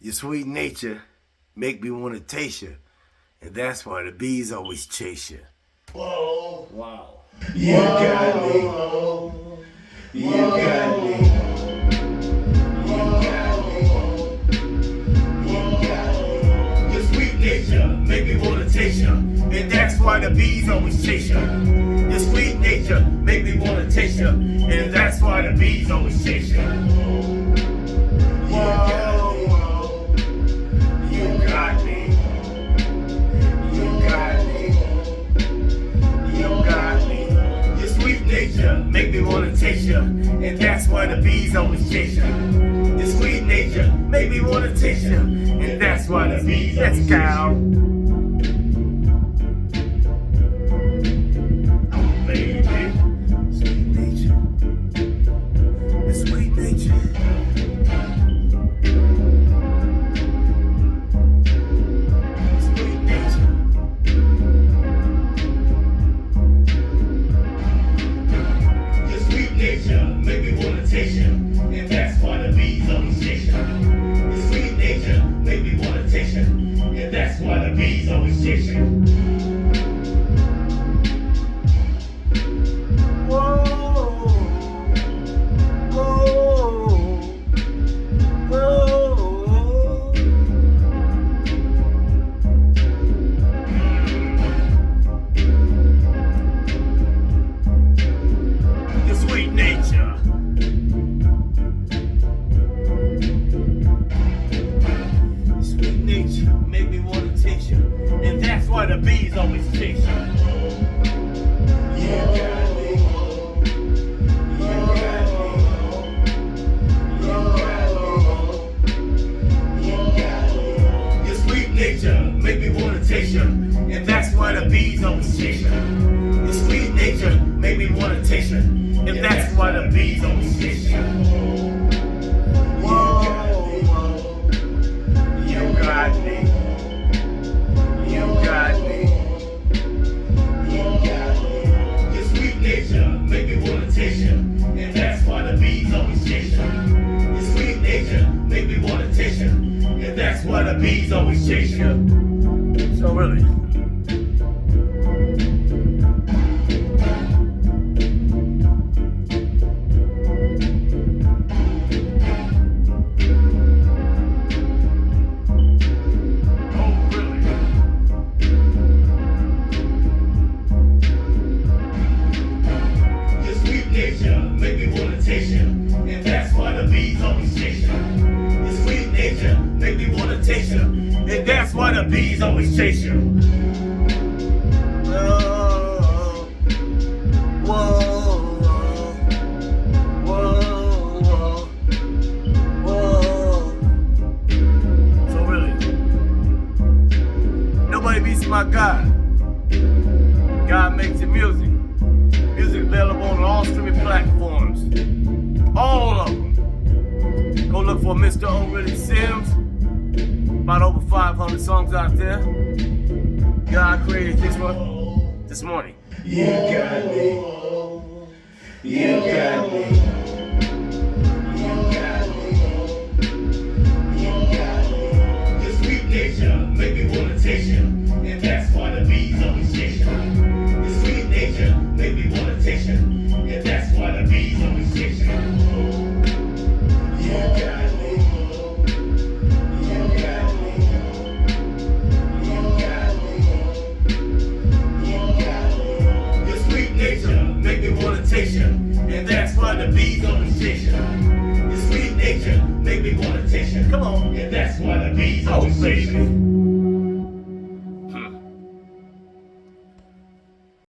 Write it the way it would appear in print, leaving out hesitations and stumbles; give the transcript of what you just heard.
Your sweet nature make me want to taste you, and that's why the bees always chase you. Whoa. Wow. You got me. You got me. You got me. You got me. Your sweet nature make me want to taste you, and that's why the bees always chase you. Your sweet nature make me want to taste you, and that's why the bees always chase you. Whoa. You got me. You got me. You got me. Your sweet nature make me wanna taste you, and that's why the bees always chase you. Your sweet nature make me wanna taste you, and that's why the bees always chase you. Oh, baby. Sweet nature. Your sweet nature. Make me wanna taste you, and that's why the bees always chase you. Your sweet nature make me wanna taste you, and that's why the bees always chase you. Whoa, whoa, whoa. Your sweet nature. Make me wanna taste you, and that's why the bees always chase you. You got me. You got me. You got me. You got me. Your sweet nature make me wanna taste you, and that's why the bees always chase you. Your sweet nature make me wanna taste you, and that's why the bees always chase you. Whoa. You got me. You got me. You got me. Your sweet nature make me wanna taste you, and that's why the bees always chase you. Your sweet nature make me wanna taste you, and that's why the bees always chase you. So really. Make me wanna taste you, and that's why the bees always chase you. Your sweet nature make me wanna taste you, and that's why the bees always chase you. Whoa, whoa, whoa, whoa. So really, nobody beats my God. God makes the music. Music available on all streaming platforms. All of them. Go look for Mr.OhRealay Sims. About over 500 songs out there. God created this one this morning. You got me. You got me. You got me. You got me. Your sweet nature make me wanna taste you, and that's why the bees always chase you. Your sweet nature make me wanna taste you, and that's why the bees always chase you. You got me. You got me. You got me. You got me. Your sweet nature make me wanna taste you, and that's why the bees always chase you. Your sweet nature make me wanna taste you. Come on, and that's why